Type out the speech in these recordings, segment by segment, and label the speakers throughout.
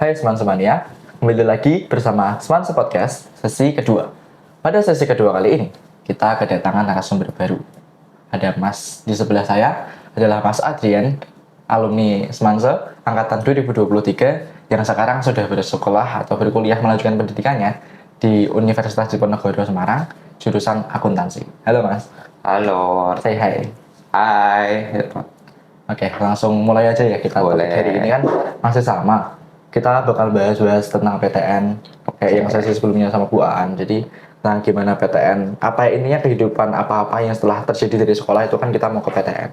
Speaker 1: Hai Seman-Semania, kembali lagi bersama Semanse Podcast, sesi kedua. Pada sesi kedua kali ini, kita kedatangan narasumber baru. Ada Mas di sebelah saya, adalah Mas Adrian, alumni Semanse, angkatan 2023, yang sekarang sudah bersekolah atau berkuliah melanjutkan pendidikannya di Universitas Diponegoro Semarang, jurusan akuntansi. Halo Mas.
Speaker 2: Halo.
Speaker 1: Say hi.
Speaker 2: Hai.
Speaker 1: Oke, langsung mulai aja ya kita.
Speaker 2: Boleh.
Speaker 1: Topik hari ini kan masih sama. Kita bakal bahas tentang PTN kayak yang sesi sebelumnya sama Bu Aan. Jadi tentang gimana PTN, apa ininya kehidupan apa-apa yang setelah terjadi dari sekolah itu kan kita mau ke PTN.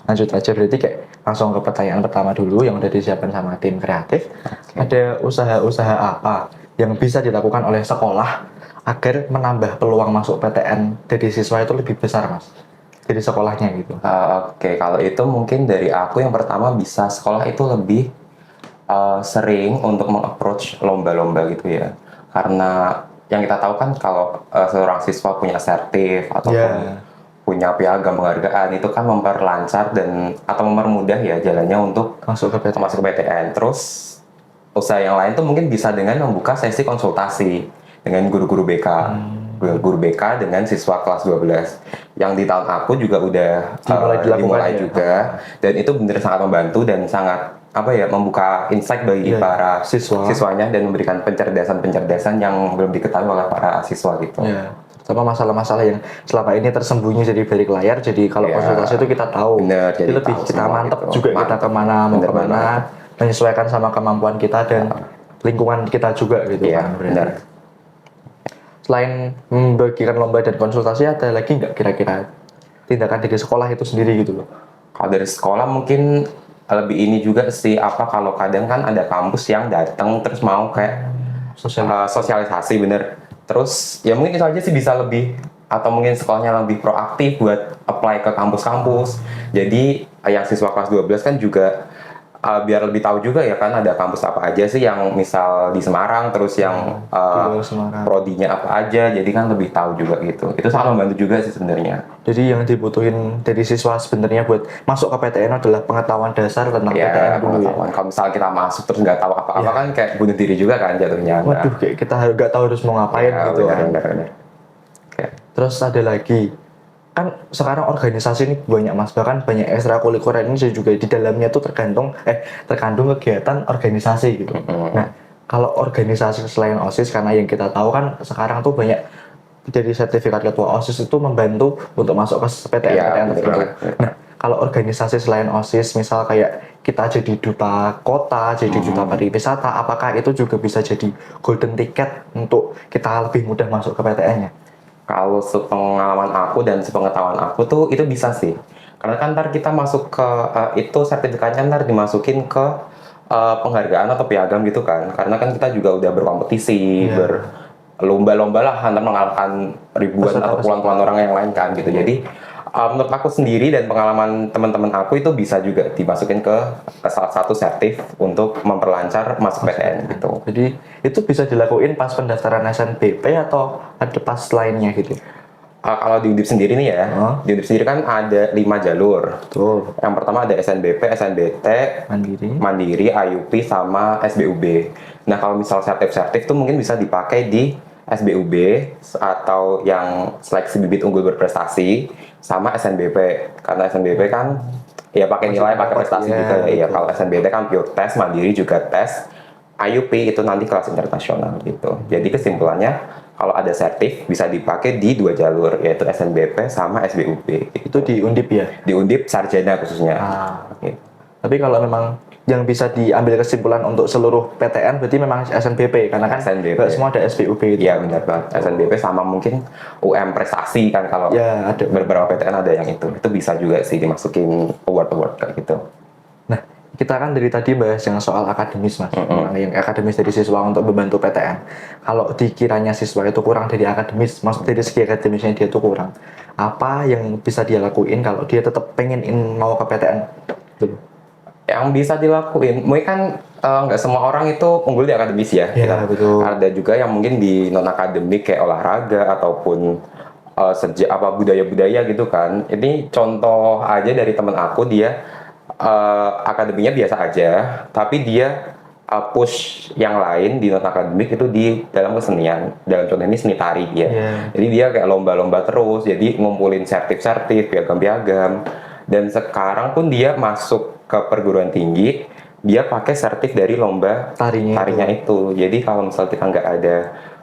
Speaker 1: Lanjut aja berarti kayak langsung ke pertanyaan pertama dulu yang udah disiapkan sama tim kreatif. Ada usaha-usaha apa yang bisa dilakukan oleh sekolah agar menambah peluang masuk PTN dari siswa itu lebih besar, Mas? Dari sekolahnya gitu.
Speaker 2: Oke, kalau itu mungkin dari aku yang pertama bisa sekolah itu lebih sering untuk meng-approach lomba-lomba gitu ya. Karena yang kita tahu kan kalau seorang siswa punya sertif ataupun punya piagam penghargaan itu kan memperlancar dan atau mempermudah ya jalannya untuk
Speaker 1: masuk ke
Speaker 2: PTN. Terus usaha yang lain tuh mungkin bisa dengan membuka sesi konsultasi dengan guru-guru BK. Guru BK dengan siswa kelas 12 yang di tahun aku juga udah dimulai juga, dan itu benar sangat membantu dan sangat membuka insight bagi para siswanya dan memberikan pencerdasan yang belum diketahui oleh para siswa gitu.
Speaker 1: Sama masalah-masalah yang selama ini tersembunyi jadi balik layar, jadi kalau konsultasi itu kita tahu.
Speaker 2: Bener,
Speaker 1: jadi lebih kita mantep gitu. Juga kita kemana, mau kemana, menyesuaikan sama kemampuan kita dan lingkungan kita juga gitu.
Speaker 2: Benar.
Speaker 1: Selain membagikan lomba dan konsultasi, ada lagi nggak kira-kira tindakan dari sekolah itu sendiri gitu loh?
Speaker 2: Kalau dari sekolah mungkin lebih ini juga sih, kalau kadang kan ada kampus yang datang terus mau kayak sosialisasi bener. Terus ya mungkin itu aja sih, bisa lebih, atau mungkin sekolahnya lebih proaktif buat apply ke kampus-kampus. Jadi yang siswa kelas 12 kan juga biar lebih tahu juga ya kan ada kampus apa aja sih yang misal di Semarang, terus yang prodinya apa aja, jadi kan lebih tahu juga gitu. Itu sangat membantu juga sih sebenarnya.
Speaker 1: Jadi yang dibutuhin dari siswa sebenarnya buat masuk ke PTN adalah pengetahuan dasar tentang PTN dulu ya.
Speaker 2: Kalau misalnya kita masuk terus nggak tahu apa-apa kan kayak bunuh diri juga kan jatuhnya.
Speaker 1: Waduh, kayak kita nggak tahu harus mau ngapain gitu.
Speaker 2: Benar.
Speaker 1: Terus ada lagi, kan sekarang organisasi ini banyak Mas, bahkan banyak ekstrakurikuler ini juga di dalamnya tuh terkandung kegiatan organisasi gitu. Nah, kalau organisasi selain OSIS, karena yang kita tahu kan sekarang tuh banyak jadi sertifikat ketua OSIS itu membantu untuk masuk ke PTN tertentu. Nah, kalau organisasi selain OSIS, misal kayak kita jadi duta kota, jadi duta pariwisata, apakah itu juga bisa jadi golden ticket untuk kita lebih mudah masuk ke PTN-nya?
Speaker 2: Kalau sepengalaman aku dan sepengetahuan aku tuh itu bisa sih. Karena kan ntar kita masuk ke itu sertifikatnya ntar dimasukin ke penghargaan atau piagam gitu kan. Karena kan kita juga udah berkompetisi, berlomba-lomba lah, ntar mengalahkan ribuan atau puluhan orang yang lain kan gitu. Jadi menurut aku sendiri dan pengalaman teman-teman aku itu bisa juga dimasukin ke salah satu sertif untuk memperlancar masuk PTN gitu.
Speaker 1: Jadi itu bisa dilakuin pas pendaftaran SNBP atau ada pas lainnya gitu?
Speaker 2: Kalau di Undip sendiri nih ya, di Undip sendiri kan ada 5 jalur.
Speaker 1: Betul.
Speaker 2: Yang pertama ada SNBP, SNBT, Mandiri, IUP, sama SBUB. Nah kalau misal sertif tuh mungkin bisa dipakai di SBUB atau yang seleksi bibit unggul berprestasi, sama SNBP. Karena SNBP kan ya pakai nilai, pakai prestasi juga ya. Kalau SNBT kan pure tes, Mandiri juga tes, IUP itu nanti kelas internasional gitu. Jadi kesimpulannya kalau ada sertif bisa dipakai di 2 jalur, yaitu SNBP sama SBUB.
Speaker 1: Itu di Undip ya?
Speaker 2: Di Undip sarjana khususnya.
Speaker 1: Tapi kalau memang yang bisa diambil kesimpulan untuk seluruh PTN berarti memang SNBP, karena kan nggak semua ada SBUB itu.
Speaker 2: Iya benar banget. SNBP sama mungkin UM prestasi kan, kalau
Speaker 1: ada
Speaker 2: beberapa PTN ada yang itu bisa juga sih dimasukin award kayak gitu.
Speaker 1: Nah, kita kan dari tadi bahas yang soal akademis Mas, yang akademis dari siswa untuk membantu PTN. Kalau dikiranya siswa itu kurang dari akademis, maksud dari segi akademisnya dia itu kurang, apa yang bisa dia lakuin kalau dia tetap pengen mau ke PTN?
Speaker 2: Yang bisa dilakuin, mungkin kan nggak semua orang itu unggul di akademis ya.
Speaker 1: Betul.
Speaker 2: Ada juga yang mungkin di non akademik kayak olahraga ataupun budaya-budaya gitu kan. Ini contoh aja dari temen aku, dia akademinya biasa aja, tapi dia push yang lain di non akademik itu di dalam kesenian. Dalam contoh ini seni tari dia. Jadi dia kayak lomba-lomba terus, jadi ngumpulin sertif-sertif, piagam-piagam. Dan sekarang pun dia masuk ke perguruan tinggi, dia pakai sertif dari lomba tarinya itu. Jadi kalau misalnya kita nggak ada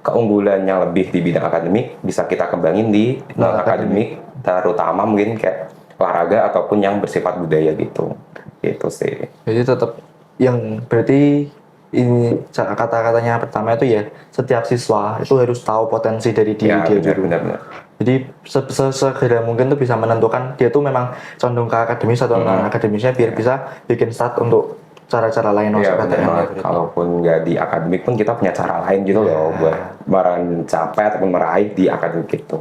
Speaker 2: keunggulan yang lebih di bidang akademik, bisa kita kembangin di non akademik, terutama mungkin kayak olahraga ataupun yang bersifat budaya gitu. Gitu sih.
Speaker 1: Jadi tetap yang berarti ini kata-katanya pertama itu ya, setiap siswa itu harus tahu potensi dari diri dia dulu.
Speaker 2: Benar.
Speaker 1: Jadi segera mungkin tuh bisa menentukan dia tuh memang condong ke akademis atau non akademisnya, biar bisa bikin start untuk cara-cara lain masuk PTN.
Speaker 2: Kalaupun nggak di akademik pun kita punya cara lain gitu loh buat mencapai ataupun meraih di akademik itu.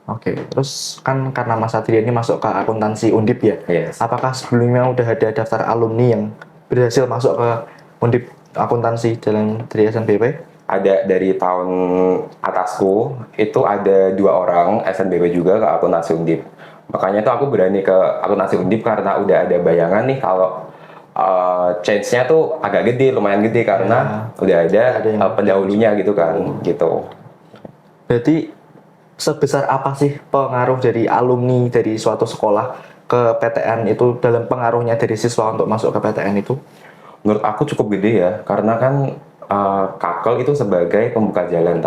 Speaker 1: Oke, terus kan karena Mas Satria ini masuk ke akuntansi Undip ya. Apakah sebelumnya udah ada daftar alumni yang berhasil masuk ke Undip akuntansi dari SNBP?
Speaker 2: Ada dari tahun atasku, itu ada 2 orang SNBP juga ke akuntansi Undip. Makanya tuh aku berani ke akuntansi Undip karena udah ada bayangan nih kalau change-nya tuh agak gede, lumayan gede karena udah ada pendahulunya gitu kan, gitu.
Speaker 1: Berarti sebesar apa sih pengaruh dari alumni dari suatu sekolah ke PTN itu dalam pengaruhnya dari siswa untuk masuk ke PTN itu?
Speaker 2: Menurut aku cukup gede ya, karena kan Kakel itu sebagai pembuka jalan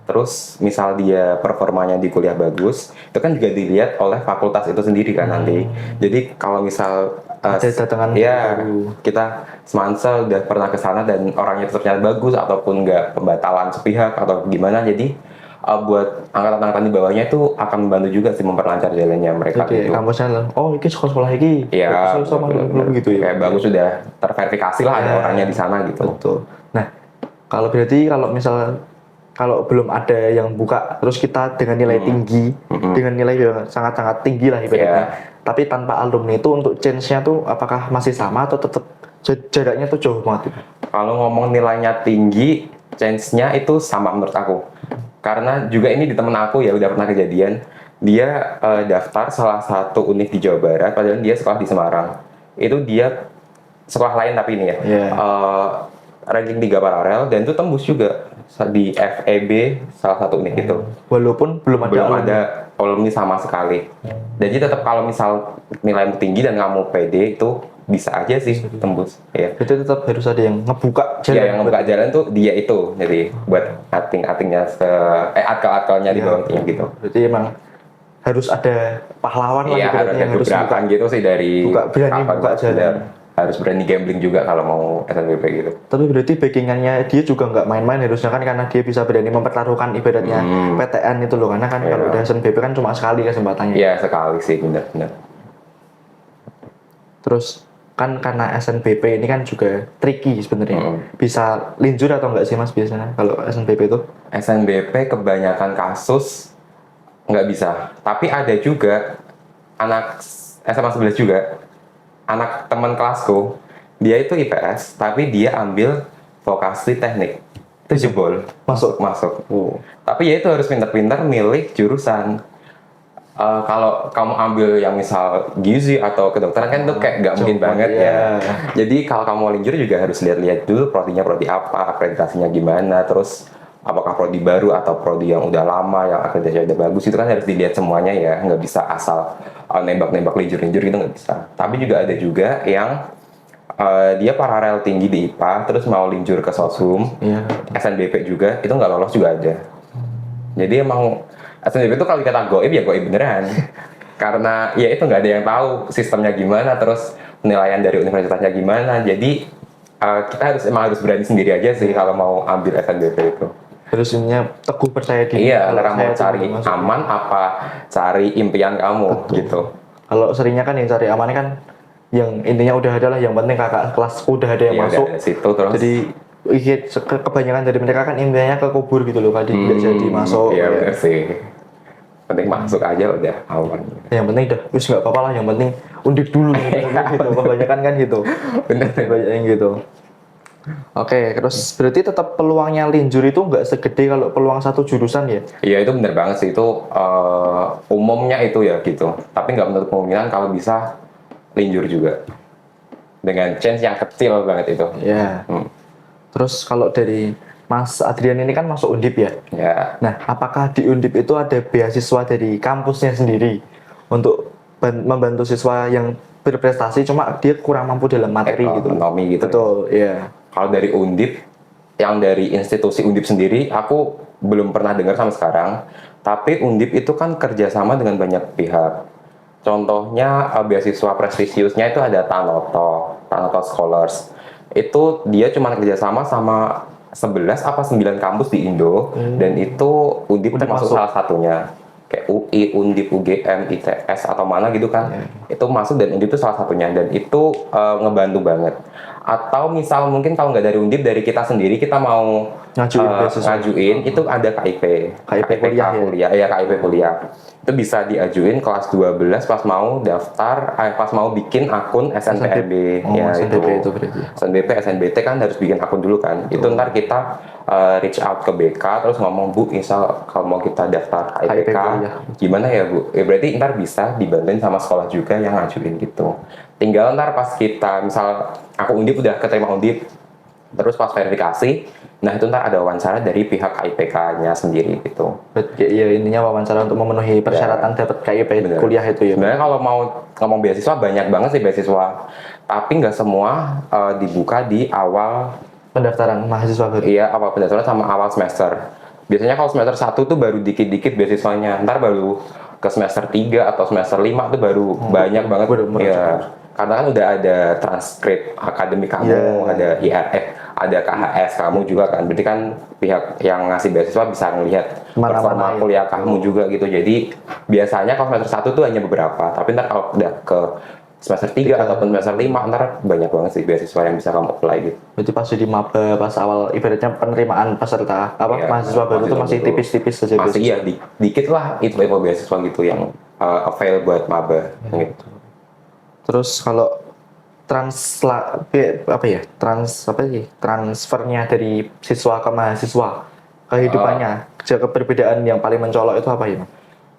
Speaker 2: Terus misal dia performanya di kuliah bagus, itu kan juga dilihat oleh fakultas itu sendiri kan nanti. Jadi kalau misal kita semansel udah pernah ke sana dan orangnya itu ternyata bagus ataupun nggak pembatalan sepihak atau gimana, jadi buat angkatan-angkatan di bawahnya itu akan membantu juga sih memperlancar jalannya mereka gitu.
Speaker 1: Kampusnya ini sekolah ini.
Speaker 2: Iya,
Speaker 1: gitu ya.
Speaker 2: Kayak bagus sudah terverifikasi lah ada orangnya di sana gitu.
Speaker 1: Betul. Nah, kalau belum ada yang buka, terus kita dengan nilai tinggi, dengan nilai yang sangat-sangat tinggi lah ibaratnya. Tapi tanpa alumni itu untuk change-nya tuh apakah masih sama atau tetap jaraknya tuh jauh banget?
Speaker 2: Kalau ngomong nilainya tinggi, change-nya itu sama menurut aku. Karena juga ini di temen aku ya udah pernah kejadian, dia daftar salah satu univ di Jawa Barat, padahal dia sekolah di Semarang. Itu dia sekolah lain tapi ini ya, ranking 3 paralel dan itu tembus juga di FEB salah satu univ itu.
Speaker 1: Walaupun belum
Speaker 2: ada alumni sama sekali. Jadi tetap kalau misal nilaimu tinggi dan kamu pede itu bisa aja sih tembus. Ya.
Speaker 1: Itu tetap harus ada yang ngebuka jalan.
Speaker 2: Ya, yang ngebuka jalan tuh dia itu. Jadi buat ating-atingnya akal-akalnya di bawahnya gitu.
Speaker 1: Berarti emang harus ada pahlawan lah.
Speaker 2: Iya, harus ada gebrakan gitu sih dari
Speaker 1: berani buka jalan.
Speaker 2: Harus berani gambling juga kalau mau SNBP gitu.
Speaker 1: Tapi berarti backingannya dia juga nggak main-main harusnya kan, karena dia bisa berani mempertaruhkan ibaratnya PTN itu loh, karena kan kalau udah SNBP kan cuma sekali kesempatannya.
Speaker 2: Iya, sekali sih, benar-benar.
Speaker 1: Terus kan karena SNBP ini kan juga tricky sebenarnya. Bisa linjur atau enggak sih Mas biasanya kalau SNBP itu?
Speaker 2: SNBP kebanyakan kasus nggak bisa. Tapi ada juga anak SMA 11 juga, anak teman kelasku, dia itu IPS, tapi dia ambil vokasi teknik. Itu jebol. Masuk. Tapi ya itu harus pintar-pintar milih jurusan. Kalau kamu ambil yang misal gizi atau kedokteran kan itu kayak nggak mungkin banget ya. Jadi kalau kamu mau linjur juga harus lihat-lihat dulu prodinya prodi apa, akreditasinya gimana, terus apakah prodi baru atau prodi yang udah lama yang akreditasinya udah bagus, itu kan harus dilihat semuanya ya, nggak bisa asal nembak-nembak linjur-linjur gitu, nggak bisa. Tapi juga ada juga yang dia paralel tinggi di IPA terus mau linjur ke Soshum, SNBP juga, itu nggak lolos juga ada. Jadi emang SNBP itu kalau dikata goib ya goib beneran. Karena ya itu nggak ada yang tahu sistemnya gimana, terus penilaian dari universitasnya gimana. Jadi kita harus berani sendiri aja sih kalau mau ambil SNBP itu.
Speaker 1: Harusnya teguh percaya diri.
Speaker 2: Iya, antara mau cari aman apa cari impian kamu. Betul. Gitu.
Speaker 1: Kalau seringnya kan yang cari aman kan yang intinya udah ada lah, yang penting kakak kelas udah ada yang masuk.
Speaker 2: Udah situ, terus.
Speaker 1: Jadi kebanyakan dari mereka kan impiannya ke kubur gitu loh, tadi nggak jadi masuk.
Speaker 2: Iya benar sih. Penting masuk aja udah aman.
Speaker 1: Yang penting udah, wis nggak apa-apa lah, yang penting undip dulu gitu. Kebanyakan kan gitu.
Speaker 2: Bener.
Speaker 1: Banyak yang gitu. Oke, terus berarti tetap peluangnya linjur itu nggak segede kalau peluang satu jurusan ya?
Speaker 2: Iya itu benar banget sih, itu umumnya itu ya gitu. Tapi nggak menutup kemungkinan kalau bisa linjur juga. dengan change yang kecil banget itu.
Speaker 1: Ya. Terus kalau dari Mas Adrian ini kan masuk Undip ya?
Speaker 2: Ya.
Speaker 1: Nah, apakah di Undip itu ada beasiswa dari kampusnya sendiri untuk membantu siswa yang berprestasi cuma dia kurang mampu dalam materi gitu?
Speaker 2: Ekonomi gitu.
Speaker 1: Betul, iya.
Speaker 2: Kalau dari Undip, yang dari institusi Undip sendiri, aku belum pernah dengar sampai sekarang. Tapi Undip itu kan kerjasama dengan banyak pihak. Contohnya beasiswa prestisiusnya itu ada Tanoto Scholars. Itu dia cuma kerjasama sama 11 apa 9 kampus di Indo, dan itu Undip termasuk salah satunya. Kayak UI, Undip, UGM, ITS atau mana gitu kan, itu masuk dan Undip itu salah satunya, dan itu ngebantu banget. Atau misal mungkin kalau nggak dari Undip, dari kita sendiri kita mau ngajuin itu ada KIP kuliah ya KIP kuliah, itu bisa diajuin kelas 12 pas mau daftar, pas mau bikin akun SNPNB. Ya
Speaker 1: SNBP
Speaker 2: itu
Speaker 1: berarti.
Speaker 2: SNBP, SNBT kan harus bikin akun dulu kan. Itu ntar kita reach out ke BK terus ngomong, Bu, misal kalau mau kita daftar KIPK gimana ya Bu? Berarti ntar bisa dibantuin sama sekolah juga yang ngajuin gitu. Tinggal ntar pas kita misal aku Undip udah keterima Undip, terus pas verifikasi, nah itu ntar ada wawancara dari pihak KIPK-nya sendiri gitu.
Speaker 1: Ya intinya wawancara untuk memenuhi persyaratan dapat KIP kuliah itu ya.
Speaker 2: Sebenarnya kalau mau ngomong beasiswa banyak banget sih beasiswa, tapi nggak semua dibuka di awal
Speaker 1: pendaftaran mahasiswa baru.
Speaker 2: Iya, awal pendaftaran sama awal semester. Biasanya kalau semester 1 tuh baru dikit-dikit beasiswanya. Ntar baru ke semester 3 atau semester 5 tuh baru banyak banget. Iya. Karena kan udah ada transkrip akademik kamu, ada ada KHS kamu juga kan. Berarti kan pihak yang ngasih beasiswa bisa ngelihat performa kuliah kamu juga gitu. Jadi biasanya kalau semester 1 tuh hanya beberapa, tapi ntar kalau udah ke semester 3 ataupun semester 5 ntar banyak banget sih beasiswa yang bisa kamu apply gitu.
Speaker 1: Berarti pas di maba, pas awal ibaratnya penerimaan peserta mahasiswa baru itu masih tipis-tipis saja.
Speaker 2: Masih iya, dikit lah itu beasiswa gitu yang avail buat maba gitu.
Speaker 1: Terus kalau transfernya dari siswa ke mahasiswa kehidupannya, perbedaan yang paling mencolok itu apa ya?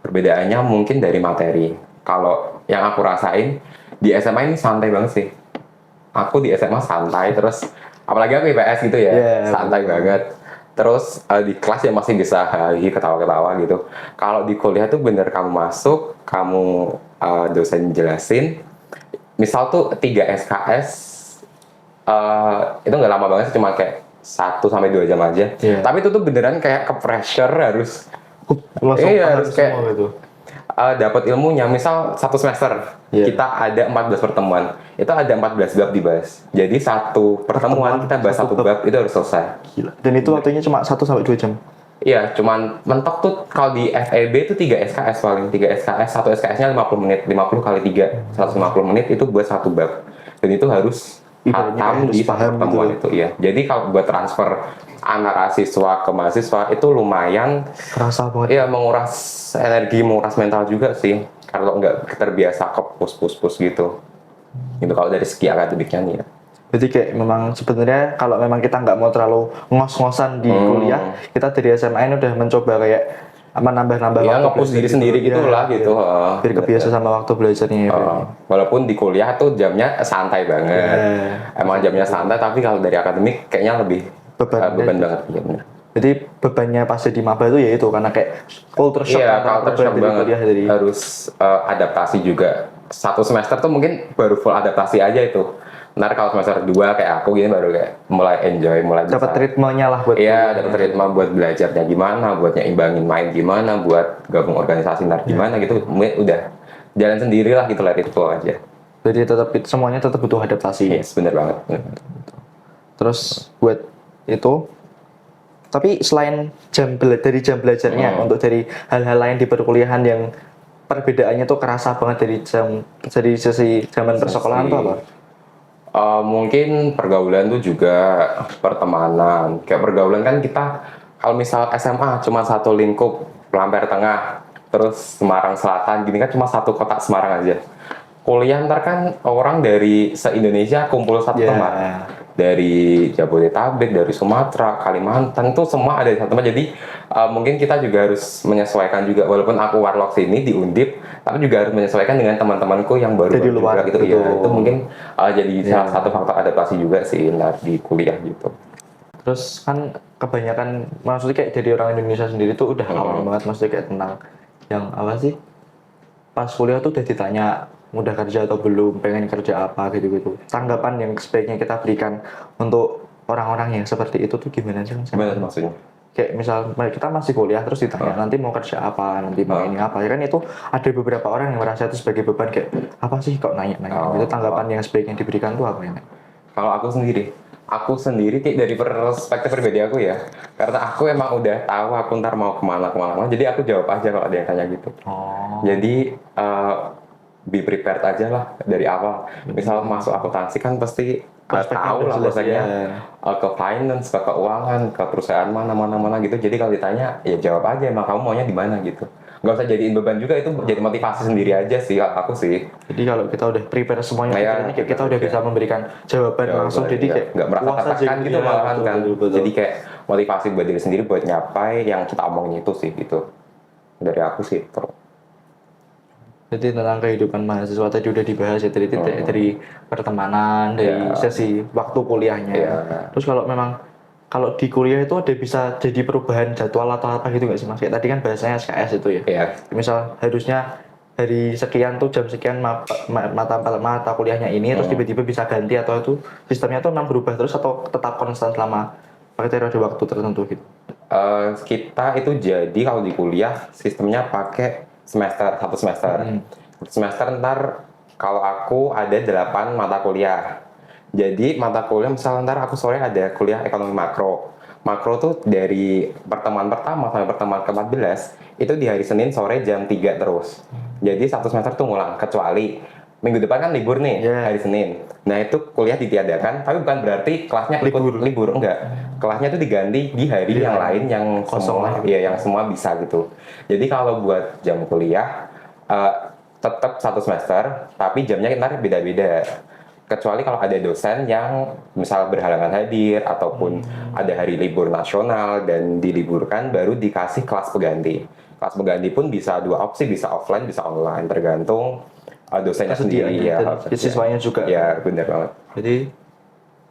Speaker 2: Perbedaannya mungkin dari materi. Kalau yang aku rasain di SMA ini santai banget sih. Aku di SMA santai, terus apalagi aku IPS gitu ya, santai banget. Terus di kelas ya masih bisa ketawa-ketawa gitu. Kalau di kuliah tuh bener kamu masuk, kamu dosen jelasin. Misal tuh 3 SKS, itu nggak lama banget sih, cuma kayak 1-2 jam aja. Tapi itu tuh beneran kayak ke pressure harus harus kayak gitu. Dapat ilmunya. Misal 1 semester kita ada 14 pertemuan, itu ada 14 bab dibahas. Jadi 1 pertemuan kita bahas 1 bab itu harus selesai.
Speaker 1: Gila. Dan itu waktunya cuma 1-2 jam.
Speaker 2: Iya, cuman mentok tuh kalau di FEB itu 3 SKS paling, 3 SKS, 1 SKS-nya 50 menit, 50 kali 3, 150 menit itu buat 1 bab. Dan itu harus hatam di pertemuan gitu. Iya. Jadi kalau buat transfer antara siswa ke mahasiswa itu lumayan
Speaker 1: kerasa banget.
Speaker 2: Iya, menguras energi, menguras mental juga sih. Kalau nggak terbiasa ke push gitu. Itu kalau dari segi akademiknya nih ya.
Speaker 1: Jadi kayak memang sebenarnya kalau memang kita nggak mau terlalu ngos-ngosan di kuliah, kita dari SMA ini udah mencoba kayak nambah-nambah
Speaker 2: waktu nge-push diri sendiri gitulah gitu.
Speaker 1: Biar kebiasa sama waktu belajarnya.
Speaker 2: Walaupun di kuliah tuh jamnya santai banget. Emang jamnya santai, tapi kalau dari akademik kayaknya lebih beban banget. Ya, bener.
Speaker 1: Jadi bebannya pas di maba itu ya itu karena kayak culture shock.
Speaker 2: Iya, culture shock banget. Harus adaptasi juga. 1 semester tuh mungkin baru full adaptasi aja itu. Ntar kalau semester 2 kayak aku gini baru kayak mulai enjoy, mulai
Speaker 1: dapat ritmenya lah buat.
Speaker 2: Iya, dapat ritme buat belajarnya gimana, buat nyimbangin main gimana, buat gabung organisasi ntar gimana gitu. Udah jalan sendiri lah gitu, let it flow aja.
Speaker 1: Jadi semuanya tetap butuh adaptasi.
Speaker 2: Yes, bener banget.
Speaker 1: Terus buat itu, tapi selain dari jam belajarnya, untuk dari hal-hal lain di perkuliahan yang perbedaannya tuh kerasa banget dari sisi zaman persekolahan tuh apa?
Speaker 2: Mungkin pergaulan tuh juga pertemanan. Kayak pergaulan kan kita kalau misal SMA cuma 1 lingkup Lampir Tengah, terus Semarang Selatan, gini kan cuma 1 kota Semarang aja. Kuliah ntar kan orang dari se-Indonesia kumpul 1 tempat. dari Jabodetabek, dari Sumatera, Kalimantan itu semua ada di satu tempat. Jadi mungkin kita juga harus menyesuaikan juga, walaupun aku warlock sini di Undip, tapi juga harus menyesuaikan dengan teman-temanku yang baru
Speaker 1: Dari luar
Speaker 2: juga gitu.
Speaker 1: gitu.
Speaker 2: Ya, itu mungkin jadi
Speaker 1: Iya.
Speaker 2: salah satu faktor adaptasi juga sih di kuliah gitu.
Speaker 1: Terus kan kebanyakan, maksudnya kayak dari orang Indonesia sendiri tuh udah awam banget, maksudnya kayak tentang yang apa sih, pas kuliah tuh udah ditanya udah kerja atau belum, pengen kerja apa gitu-gitu. Tanggapan yang sebaiknya kita berikan untuk orang-orang yang seperti itu tuh gimana sih Mas?
Speaker 2: Gimana tuh maksudnya?
Speaker 1: Kayak misal kita masih kuliah terus ditanya nanti mau kerja apa, nanti mau ini apa, ya kan itu ada beberapa orang yang merasa itu sebagai beban, kayak apa sih kok nanya-nanya. Itu tanggapan yang sebaiknya diberikan tuh apa ya?
Speaker 2: Kalau aku sendiri kayak dari perspektif pribadi aku ya, karena aku emang udah tahu aku ntar mau kemana, jadi aku jawab aja kalau ada yang tanya gitu.
Speaker 1: Oh.
Speaker 2: Jadi be prepared aja lah dari awal. Misal masuk akuntansi kan pasti
Speaker 1: Prospeknya
Speaker 2: tahu
Speaker 1: udah
Speaker 2: lah
Speaker 1: jelas,
Speaker 2: bahasanya
Speaker 1: ya.
Speaker 2: ke finance, ke keuangan, ke perusahaan mana gitu. Jadi kalau ditanya ya jawab aja emang kamu maunya di mana gitu. Nggak usah jadiin beban juga, itu jadi motivasi sendiri aja sih aku sih.
Speaker 1: Jadi kalau kita udah prepare semuanya,
Speaker 2: Nah, ya,
Speaker 1: ini kayak kita udah bisa memberikan jawaban langsung, jadi kayak
Speaker 2: nggak merasa
Speaker 1: puas aja
Speaker 2: tertekan gitu
Speaker 1: ya,
Speaker 2: malahan
Speaker 1: betul,
Speaker 2: kan.
Speaker 1: betul.
Speaker 2: Jadi kayak motivasi buat diri sendiri buat nyapai yang kita omongin itu sih gitu. Dari aku sih terus.
Speaker 1: Jadi tentang kehidupan mahasiswa tadi udah dibahas ya, dari pertemanan, dari sesi waktu kuliahnya. Terus kalau di kuliah itu ada bisa jadi perubahan jadwal atau apa gitu nggak sih Mas? Kayak tadi kan bahasanya SKS itu ya.
Speaker 2: Iya.
Speaker 1: Misal harusnya hari sekian tuh jam sekian mata kuliahnya ini, terus tiba-tiba bisa ganti, atau itu sistemnya tuh memang berubah terus atau tetap konstan selama periode waktu tertentu gitu?
Speaker 2: Kita itu jadi kalau di kuliah sistemnya pakai satu semester. Semester ntar kalau aku ada 8 mata kuliah. Jadi mata kuliah misal ntar aku sore ada kuliah ekonomi makro. Makro tuh dari pertemuan pertama sampai pertemuan ke-14 itu di hari Senin sore jam 3 terus. Jadi satu semester tuh ngulang, kecuali minggu depan kan libur nih, hari Senin. Nah itu kuliah ditiadakan, tapi bukan berarti kelasnya ikut libur, enggak. Kelasnya itu diganti di hari yang lain yang
Speaker 1: kosong,
Speaker 2: yang semua bisa gitu. Jadi kalau buat jam kuliah tetap satu semester, tapi jamnya ntar beda-beda. Kecuali kalau ada dosen yang misal berhalangan hadir ataupun ada hari libur nasional dan diliburkan, baru dikasih kelas pengganti. Kelas pengganti pun bisa 2 opsi, bisa offline, bisa online, tergantung dosennya sendiri ya.
Speaker 1: Siswanya juga.
Speaker 2: Ya benar banget.
Speaker 1: Jadi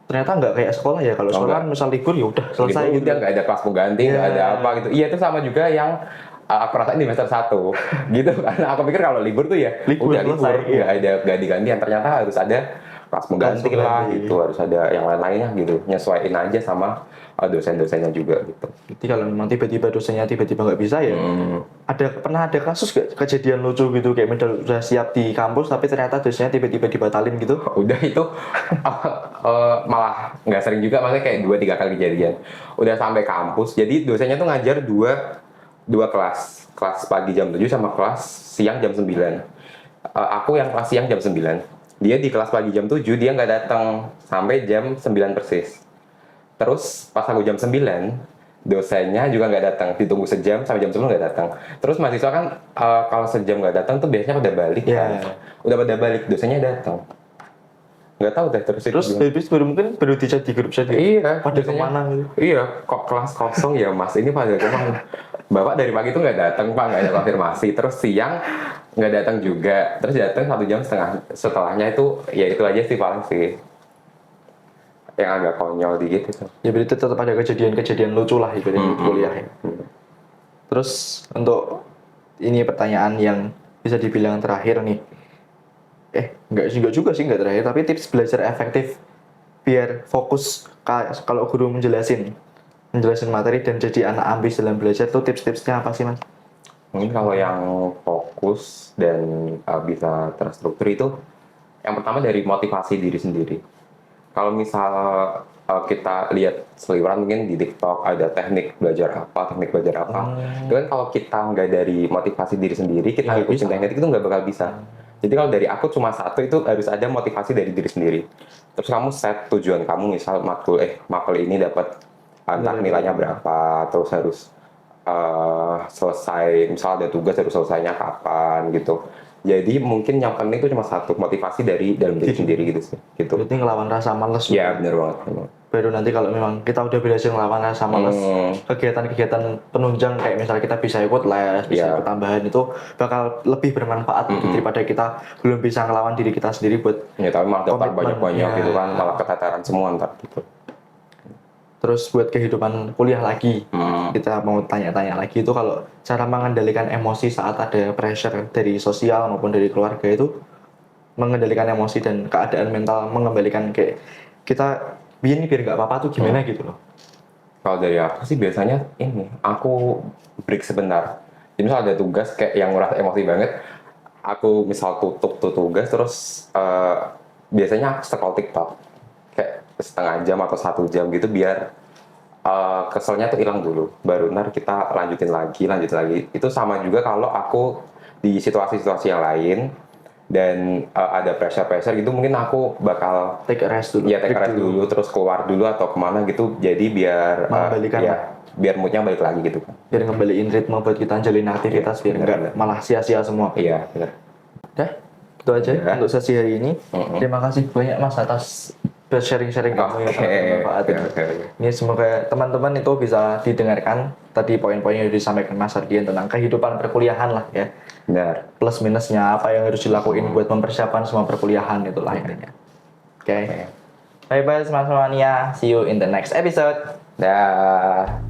Speaker 1: ternyata nggak kayak sekolah ya. Kalau sekolah kan misal libur ya udah selesai.
Speaker 2: Libur udah nggak ada kelas pengganti, nggak ada apa gitu. Iya itu sama juga yang aku rasain di semester 1 gitu. Karena aku pikir kalau libur tuh ya udah libur, nggak ada ganti-ganti. Yang ternyata harus ada kelas pengganti lah gitu, harus ada yang lain-lainnya gitu, nyesuaiin aja sama dosen-dosennya juga gitu.
Speaker 1: Jadi kalau memang tiba-tiba dosennya tiba-tiba nggak bisa ya, pernah ada kasus gak kejadian lucu gitu, kayak modal udah siap di kampus tapi ternyata dosennya tiba-tiba dibatalin gitu?
Speaker 2: Udah itu malah nggak sering juga, maksudnya kayak 2-3 kali kejadian. Udah sampai kampus, jadi dosennya tuh ngajar dua kelas pagi jam 7 sama kelas siang jam 9. Aku yang kelas siang jam 9. Dia di kelas pagi jam 7, dia nggak datang sampai jam 9 persis. Terus pas aku jam 9, dosennya juga nggak datang, ditunggu sejam sampai jam 10 nggak datang. Terus mahasiswa kan kalau sejam nggak datang tuh biasanya pada balik kan. Udah pada balik, dosennya datang. Nggak tahu deh terus
Speaker 1: habis baru dichat di grup chat.
Speaker 2: Iya,
Speaker 1: pada kemana gitu?
Speaker 2: Iya, kok kelas kosong ya Mas, ini pada kemana? Bapak dari pagi tuh nggak datang Pak, nggak ada konfirmasi. Terus siang nggak datang juga, terus datang 1 jam setengah setelahnya itu, ya itu aja sih paling sih yang agak konyol dikit itu.
Speaker 1: Ya berarti tetap ada kejadian-kejadian lucu lah itu di kuliah ya. Terus untuk ini pertanyaan yang bisa dibilang terakhir nih, enggak juga sih, enggak terakhir, tapi tips belajar efektif biar fokus kalau guru menjelasin materi dan jadi anak ambis dalam belajar tuh tips-tipsnya apa sih Mas?
Speaker 2: Mungkin kalau yang fokus dan bisa terstruktur itu, yang pertama dari motivasi diri sendiri. Kalau misal kita lihat seliweran mungkin di TikTok ada teknik belajar apa, itu kan kalau kita nggak dari motivasi diri sendiri, kita ngikutin teknik itu nggak bakal bisa. Jadi kalau dari aku cuma satu, itu harus ada motivasi dari diri sendiri. Terus kamu set tujuan kamu, misal makul ini dapat entah nilainya berapa, terus harus selesai, misal ada tugas harus selesainya kapan gitu. Jadi mungkin yang penting itu cuma satu, motivasi dari dalam diri sendiri gitu sih. Gitu.
Speaker 1: Berarti ngelawan rasa males.
Speaker 2: Iya bener banget. Memang.
Speaker 1: Baru nanti kalau memang kita udah berhasil ngelawan rasa males, kegiatan-kegiatan penunjang kayak misalnya kita bisa ikut les, bisa ikut tambahan, itu bakal lebih bermanfaat gitu, daripada kita belum bisa ngelawan diri kita sendiri buat
Speaker 2: Ya tapi malah daftar banyak-banyak gitu kan, malah keteteran semua ntar gitu.
Speaker 1: Terus buat kehidupan kuliah lagi, kita mau tanya-tanya lagi itu kalau cara mengendalikan emosi saat ada pressure dari sosial maupun dari keluarga itu, mengendalikan emosi dan keadaan mental, mengembalikan kayak kita biar nggak apa-apa tuh gimana gitu loh.
Speaker 2: Kalau dari aku sih biasanya ini, aku break sebentar. Jadi misal ada tugas kayak yang ngerasa emosi banget, aku misal tutup tuh tugas terus biasanya aku scroll TikTok kayak setengah jam atau 1 jam gitu biar keselnya tuh hilang dulu, baru ntar kita lanjutin lagi. Itu sama juga kalau aku di situasi-situasi yang lain dan ada pressure gitu, mungkin aku bakal
Speaker 1: Take a rest dulu.
Speaker 2: ya take a rest dulu, terus keluar dulu atau kemana gitu, jadi biar biar moodnya balik lagi gitu kan,
Speaker 1: biar ngembaliin ritme buat kita jalin aktivitas, biar nggak malah sia-sia semua.
Speaker 2: Iya benar.
Speaker 1: Udah, itu aja untuk sesi hari ini. Terima kasih banyak Mas atas sharing-sharing kamu yang sangat bermanfaat. Ini semoga teman-teman itu bisa didengarkan tadi poin-poin yang disampaikan Mas Ardian tentang kehidupan perkuliahan lah ya.
Speaker 2: Benar.
Speaker 1: Plus minusnya apa yang harus dilakuin buat mempersiapkan semua perkuliahan itulah intinya. Oke. Bye bye Mas Mania. See you in the next episode.
Speaker 2: Dah.